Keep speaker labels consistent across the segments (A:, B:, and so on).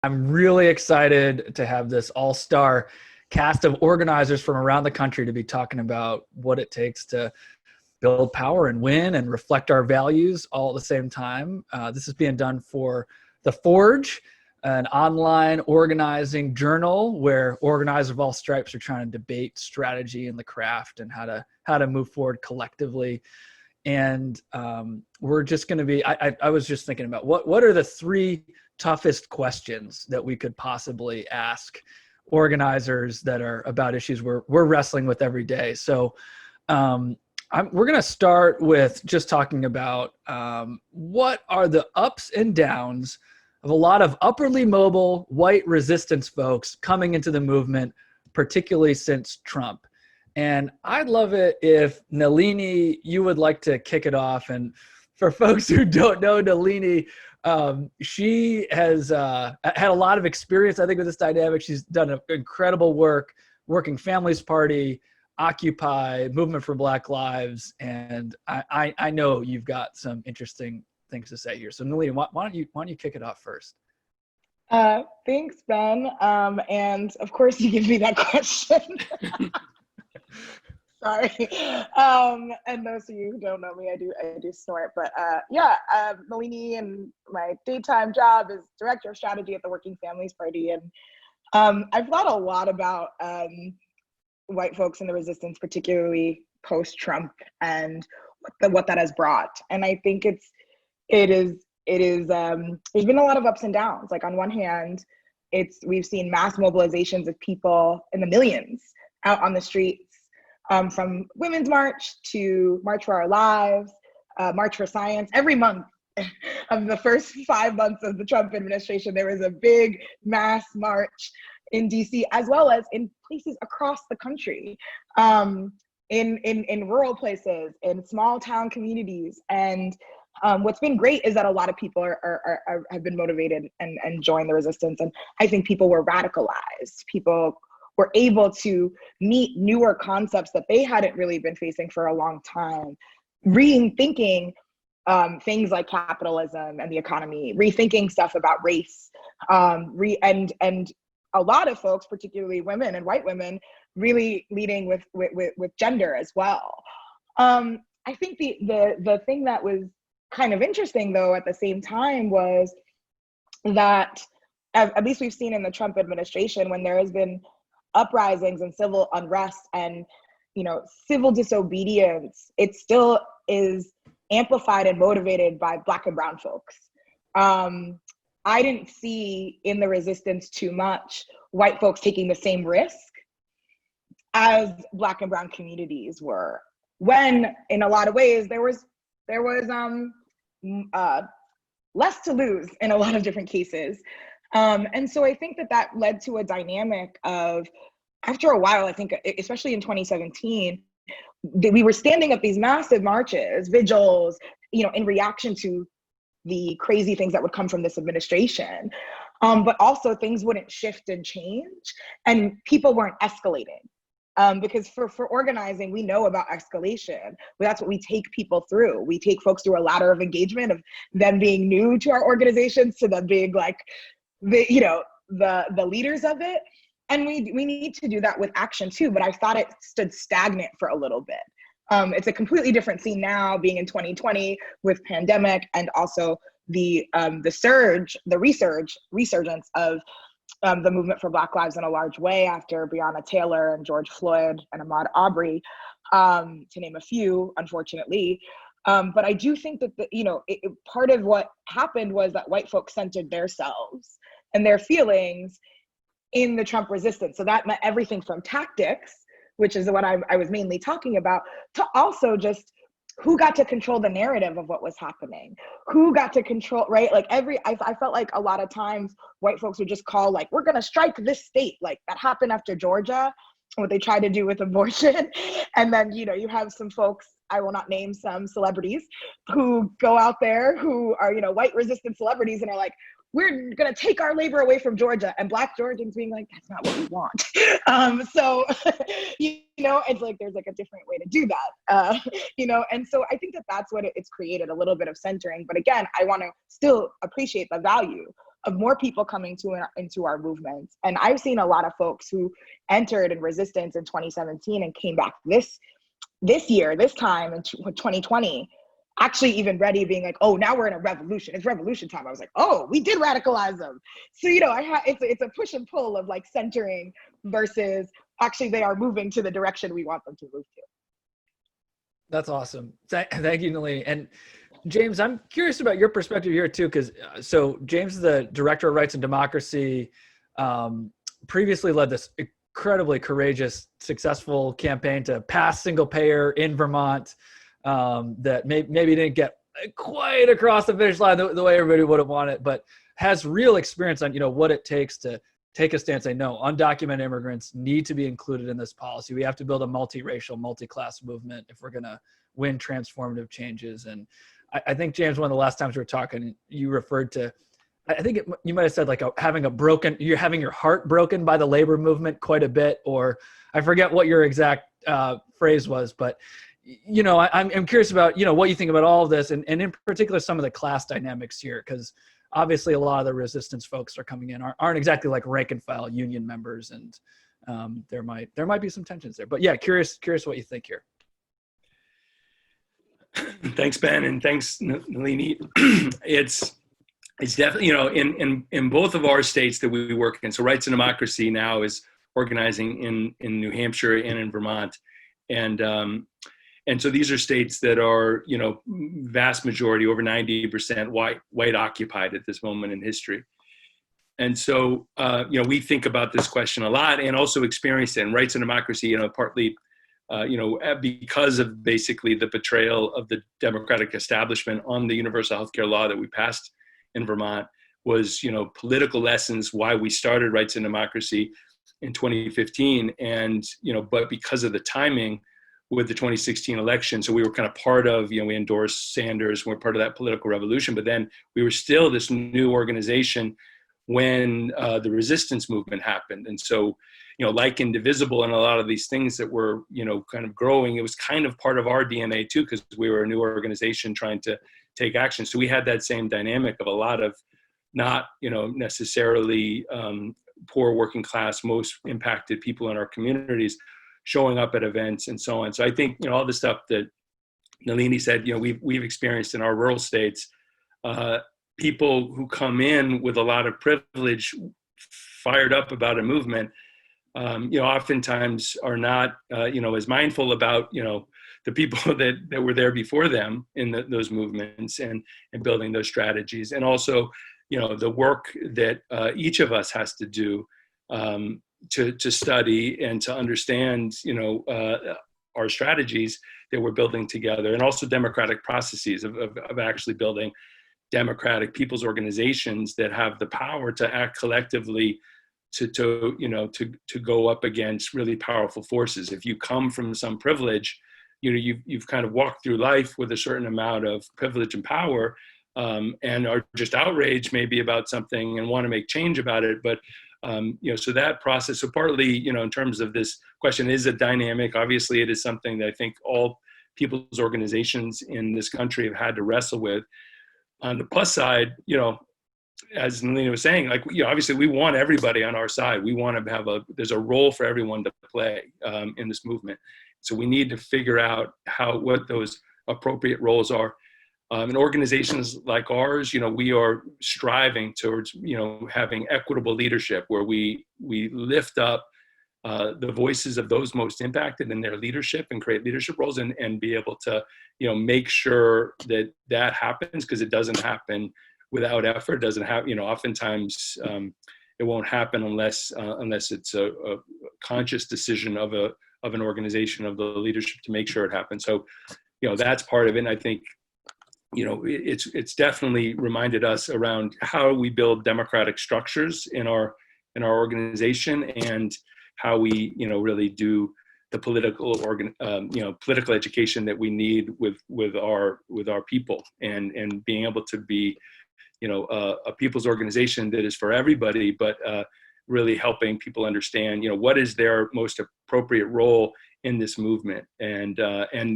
A: I'm really excited to have this all-star cast of organizers from around the country to be talking about what it takes to build power and win and reflect our values all at the same time. This is being done for The Forge, an online organizing journal where organizers of all stripes are trying to debate strategy and the craft and how to move forward collectively. And we're just going to be, I was just thinking about what are the three toughest questions that we could possibly ask organizers that are about issues we're wrestling with every day. So we're going to start with just talking about what are the ups and downs of a lot of upwardly mobile white resistance folks coming into the movement, particularly since Trump. And I'd love it if Nelini, you would like to kick it off. And for folks who don't know Nelini, she has had a lot of experience, I think, with this dynamic. She's done incredible work working Families Party, Occupy, Movement for Black Lives, and I know you've got some interesting things to say here. So Nelini, why don't you kick it off first?
B: Thanks, Ben. And of course you give me that question. Sorry. And those of you who don't know me, I do snort. But Nelini, and my daytime job is Director of Strategy at the Working Families Party. And I've thought a lot about white folks in the resistance, particularly post-Trump, and what that has brought. And I think it is there's been a lot of ups and downs. Like on one hand, we've seen mass mobilizations of people in the millions out on the streets, from Women's March to March for Our Lives, March for Science. Every month of the first 5 months of the Trump administration, there was a big mass march in DC, as well as in places across the country, in rural places, in small town communities. And what's been great is that a lot of people have been motivated and joined the resistance. And I think people were radicalized. People were able to meet newer concepts that they hadn't really been facing for a long time, rethinking things like capitalism and the economy, rethinking stuff about race, and a lot of folks, particularly women and white women, really leading with gender as well. I think the thing that was kind of interesting, though, at the same time, was that, at least we've seen in the Trump administration, when there has been uprisings and civil unrest and civil disobedience, it still is amplified and motivated by Black and brown folks. I didn't see in the resistance too much white folks taking the same risk as Black and brown communities were, when in a lot of ways there was less to lose in a lot of different cases. And so I think that led to a dynamic of, after a while, I think, especially in 2017, we were standing up these massive marches, vigils, in reaction to the crazy things that would come from this administration. But also things wouldn't shift and change, and people weren't escalating. Because for organizing, we know about escalation. That's what we take people through. We take folks through a ladder of engagement, of them being new to our organizations to them being like the leaders of it. And we need to do that with action too, but I thought it stood stagnant for a little bit. It's a completely different scene now, being in 2020 with pandemic, and also the resurgence of the movement for Black Lives in a large way after Breonna Taylor and George Floyd and Ahmaud Arbery, to name a few, unfortunately. But I do think that part of what happened was that white folks centered themselves and their feelings in the Trump resistance. So that meant everything from tactics, which is what I was mainly talking about, to also just who got to control the narrative of what was happening, who got to control, right? Like I felt like a lot of times white folks would just call, like, we're gonna strike this state. Like that happened after Georgia, what they tried to do with abortion. And then, you have some folks, I will not name some celebrities, who go out there who are, white resistant celebrities and are like, we're going to take our labor away from Georgia, and Black Georgians being like, that's not what we want. So, it's like, there's like a different way to do that, and so I think that that's what it's created, a little bit of centering. But again, I want to still appreciate the value of more people coming into our movement. And I've seen a lot of folks who entered in resistance in 2017 and came back this year, this time in 2020, actually even ready, being like, oh, now we're in a revolution. It's revolution time. I was like, oh, we did radicalize them. So, it's a push and pull of like centering versus actually they are moving to the direction we want them to move to.
A: That's awesome. Thank you, Nelini. And James, I'm curious about your perspective here too, because so James is the director of Rights and Democracy, previously led this incredibly courageous, successful campaign to pass single payer in Vermont, that maybe didn't get quite across the finish line the way everybody would have wanted, but has real experience on, what it takes to take a stance. I know undocumented immigrants need to be included in this policy. We have to build a multiracial, multi-class movement if we're going to win transformative changes. And I think, James, one of the last times we were talking, you referred to, I think you might have said like you're having your heart broken by the labor movement quite a bit, or I forget what your exact phrase was, but I'm curious about, what you think about all of this, and in particular, some of the class dynamics here, because obviously a lot of the resistance folks are coming in aren't exactly like rank and file union members, and there might be some tensions there. But yeah, curious what you think here.
C: Thanks, Ben, and thanks, Nelini. It's definitely, in both of our states that we work in. So Rights and Democracy now is organizing in New Hampshire and in Vermont, and so these are states that are, vast majority, over 90% white occupied at this moment in history. And so, we think about this question a lot, and also experience it in Rights and Democracy, partly, because of basically the betrayal of the Democratic establishment on the universal healthcare law that we passed in Vermont, was, political lessons why we started Rights and Democracy in 2015. And, but because of the timing with the 2016 election, so we were kind of part of, we endorsed Sanders, we're part of that political revolution, but then we were still this new organization when the resistance movement happened. And so, like Indivisible and a lot of these things that were, kind of growing, it was kind of part of our DNA too, because we were a new organization trying to take action. So we had that same dynamic of a lot of not, necessarily poor working class, most impacted people in our communities showing up at events and so on. So I think, all the stuff that Nelini said, we've experienced in our rural states, people who come in with a lot of privilege, fired up about a movement, oftentimes are not, as mindful about, the people that were there before them in those movements and building those strategies. And also, the work that each of us has to do to study and to understand, our strategies that we're building together, and also democratic processes of actually building democratic people's organizations that have the power to act collectively to go up against really powerful forces. If you come from some privilege, you've kind of walked through life with a certain amount of privilege and power, and are just outraged maybe about something and want to make change about it. But so that process, so partly, in terms of this question, is a dynamic. Obviously, it is something that I think all people's organizations in this country have had to wrestle with. On the plus side, as Nelini was saying, like, obviously we want everybody on our side. We want to have there's a role for everyone to play in this movement. So we need to figure out what those appropriate roles are. In organizations like ours, we are striving towards, having equitable leadership where we lift up the voices of those most impacted in their leadership and create leadership roles and be able to, make sure that happens, because it doesn't happen without effort. It doesn't happen, oftentimes it won't happen unless it's a conscious decision of an organization, of the leadership, to make sure it happens. So, that's part of it. And I think, it's definitely reminded us around how we build democratic structures in our organization, and how we, really do the political political education that we need with our people, and being able to be, a people's organization that is for everybody, but really helping people understand, what is their most appropriate role in this movement. And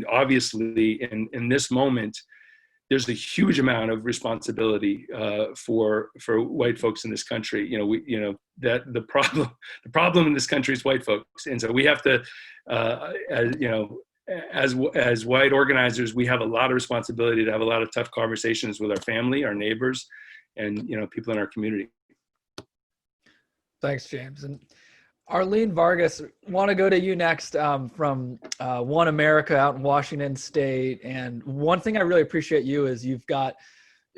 C: obviously in this moment, there's a huge amount of responsibility for white folks in this country. That the problem in this country is white folks, and so we have to, as white organizers, we have a lot of responsibility to have a lot of tough conversations with our family, our neighbors, and people in our community.
A: Thanks, James. And Arleen Vargas, want to go to you next from OneAmerica out in Washington State. And one thing I really appreciate you is you've got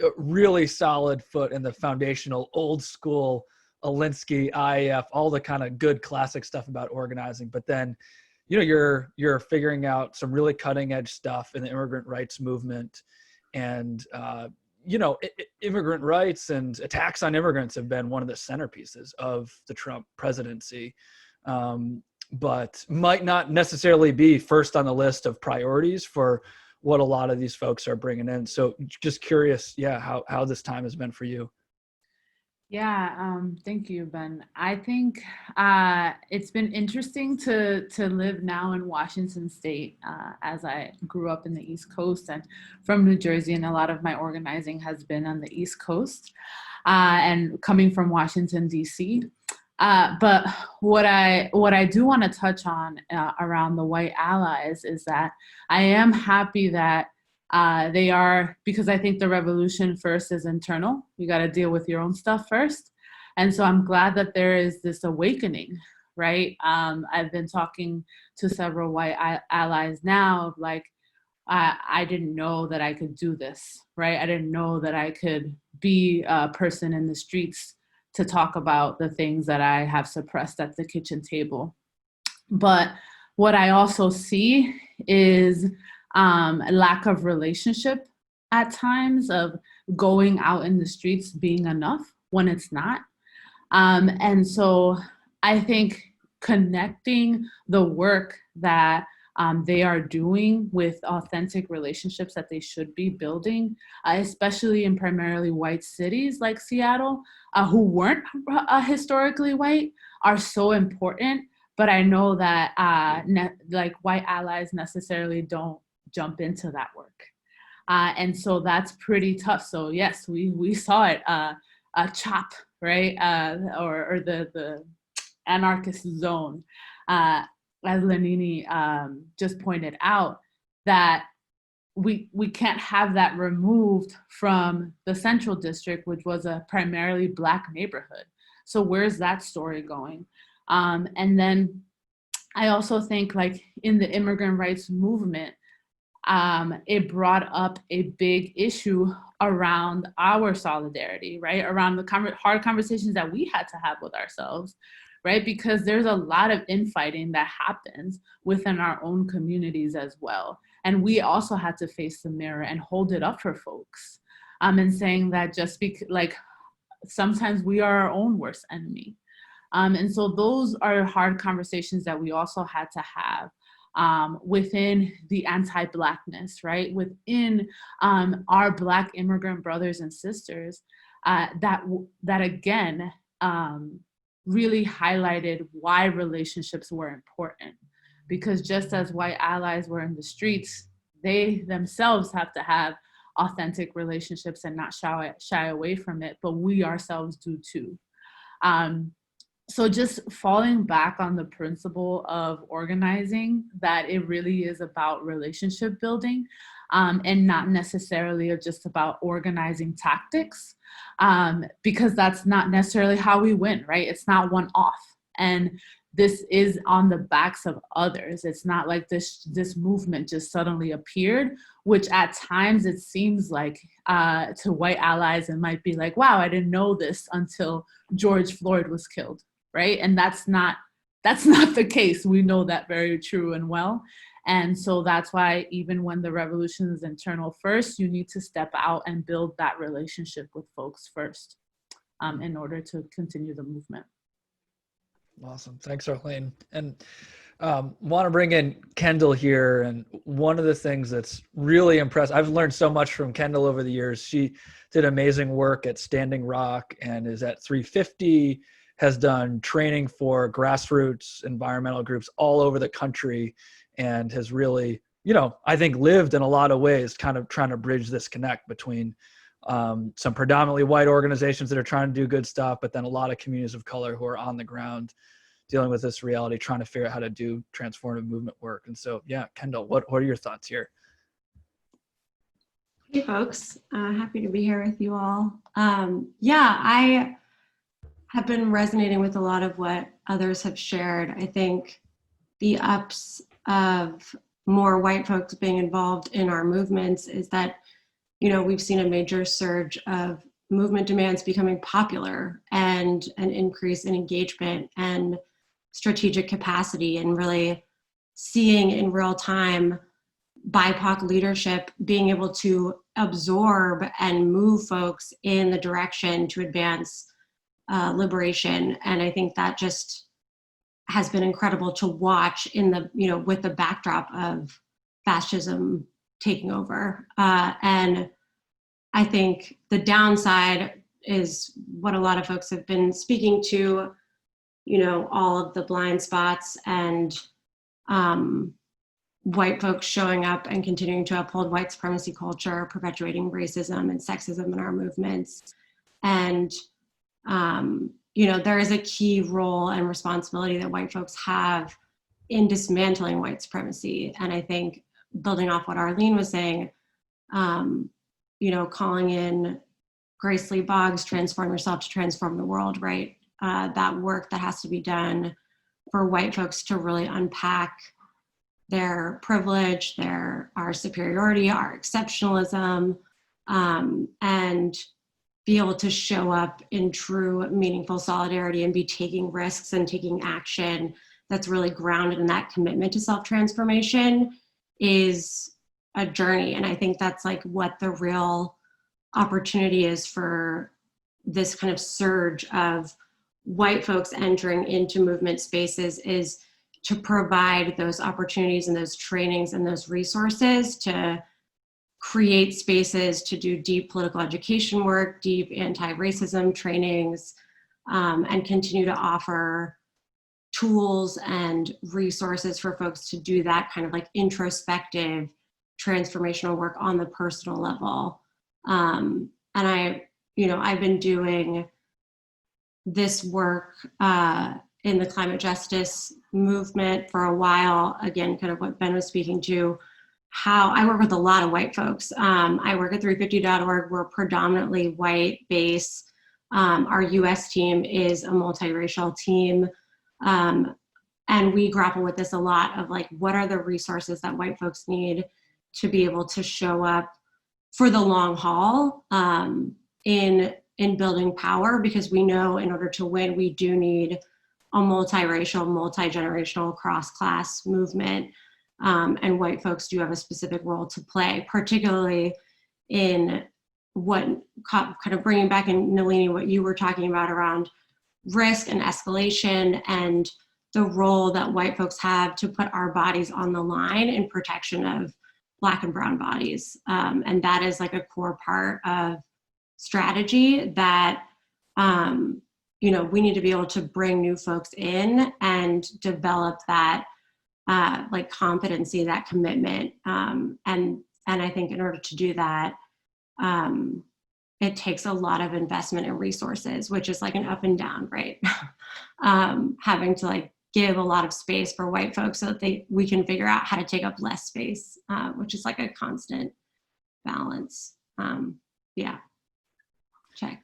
A: a really solid foot in the foundational, old school, Alinsky, IAF, all the kind of good classic stuff about organizing. But then, you're figuring out some really cutting edge stuff in the immigrant rights movement. And, immigrant rights and attacks on immigrants have been one of the centerpieces of the Trump presidency, but might not necessarily be first on the list of priorities for what a lot of these folks are bringing in. So just curious, how this time has been for you.
D: Yeah, thank you, Ben. I think it's been interesting to live now in Washington State, as I grew up in the East Coast and from New Jersey, and a lot of my organizing has been on the East Coast and coming from Washington, D.C. But what I do want to touch on around the white allies is that I am happy that they are, because I think the revolution first is internal. You got to deal with your own stuff first. And so I'm glad that there is this awakening, right? I've been talking to several white allies now, like, I didn't know that I could do this, right? I didn't know that I could be a person in the streets to talk about the things that I have suppressed at the kitchen table. But what I also see is a lack of relationship at times, of going out in the streets being enough when it's not. And so I think connecting the work that they are doing with authentic relationships that they should be building, especially in primarily white cities like Seattle, who weren't historically white, are so important. But I know that white allies necessarily don't jump into that work. And so that's pretty tough. So yes, we saw it, CHOP, right? Or the anarchist zone, as Nelini just pointed out, that we can't have that removed from the Central District, which was a primarily Black neighborhood. So where's that story going? And then I also think, like, in the immigrant rights movement, it brought up a big issue around our solidarity, right? Around the hard conversations that we had to have with ourselves, right? Because there's a lot of infighting that happens within our own communities as well. And we also had to face the mirror and hold it up for folks, and saying that sometimes we are our own worst enemy. And so those are hard conversations that we also had to have within the anti-Blackness, right? Within our Black immigrant brothers and sisters, that again really highlighted why relationships were important. Because just as white allies were in the streets, they themselves have to have authentic relationships and not shy away from it, but we ourselves do too. So just falling back on the principle of organizing, that it really is about relationship building, and not necessarily just about organizing tactics, because that's not necessarily how we win, right? It's not one off. And this is on the backs of others. It's not like this movement just suddenly appeared, which at times it seems like to white allies, it might be like, wow, I didn't know this until George Floyd was killed. Right? And that's not the case. We know that very true and well. And so that's why even when the revolution is internal first, you need to step out and build that relationship with folks first, in order to continue the movement.
A: Awesome. Thanks, Arleen. And want to bring in Kendall here. And one of the things that's really impressive, I've learned so much from Kendall over the years. She did amazing work at Standing Rock and is at 350, has done training for grassroots environmental groups all over the country, and has really, I think lived in a lot of ways, kind of trying to bridge this connect between some predominantly white organizations that are trying to do good stuff, but then a lot of communities of color who are on the ground dealing with this reality, trying to figure out how to do transformative movement work. And so, yeah, Kendall, what are your thoughts here?
E: Hey folks, happy to be here with you all. I have been resonating with a lot of what others have shared. I think the ups of more white folks being involved in our movements is that, we've seen a major surge of movement demands becoming popular and an increase in engagement and strategic capacity, and really seeing in real time BIPOC leadership being able to absorb and move folks in the direction to advance liberation. And I think that just has been incredible to watch in the, with the backdrop of fascism taking over. And I think the downside is what a lot of folks have been speaking to, all of the blind spots and white folks showing up and continuing to uphold white supremacy culture, perpetuating racism and sexism in our movements. And, there is a key role and responsibility that white folks have in dismantling white supremacy. And I think, building off what Arleen was saying, calling in Grace Lee Boggs, Transform Yourself to Transform the World, right? That work that has to be done for white folks to really unpack their privilege, our superiority, our exceptionalism, and be able to show up in true meaningful solidarity and be taking risks and taking action that's really grounded in that commitment to self-transformation is a journey. And I think that's like what the real opportunity is for this kind of surge of white folks entering into movement spaces, is to provide those opportunities and those trainings and those resources to create spaces to do deep political education work, deep anti-racism trainings, and continue to offer tools and resources for folks to do that kind of like introspective transformational work on the personal level. And I've been doing this work in the climate justice movement for a while. Again, kind of what Ben was speaking to, how I work with a lot of white folks. I work at 350.org. We're predominantly white base. Our US team is a multiracial team. And we grapple with this a lot of like, what are the resources that white folks need to be able to show up for the long haul in building power? Because we know in order to win, we do need a multiracial, multi-generational, cross-class movement. And white folks do have a specific role to play, particularly in what kind of bringing back in, Nelini, what you were talking about around risk and escalation and the role that white folks have to put our bodies on the line in protection of Black and brown bodies. And that is like a core part of strategy that, we need to be able to bring new folks in and develop that like competency, that commitment. And I think in order to do that, it takes a lot of investment in resources, which is like an up and down, right? Having to like give a lot of space for white folks so that we can figure out how to take up less space, which is like a constant balance. Yeah, check.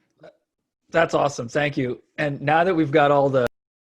A: That's awesome. Thank you. And now that we've got all the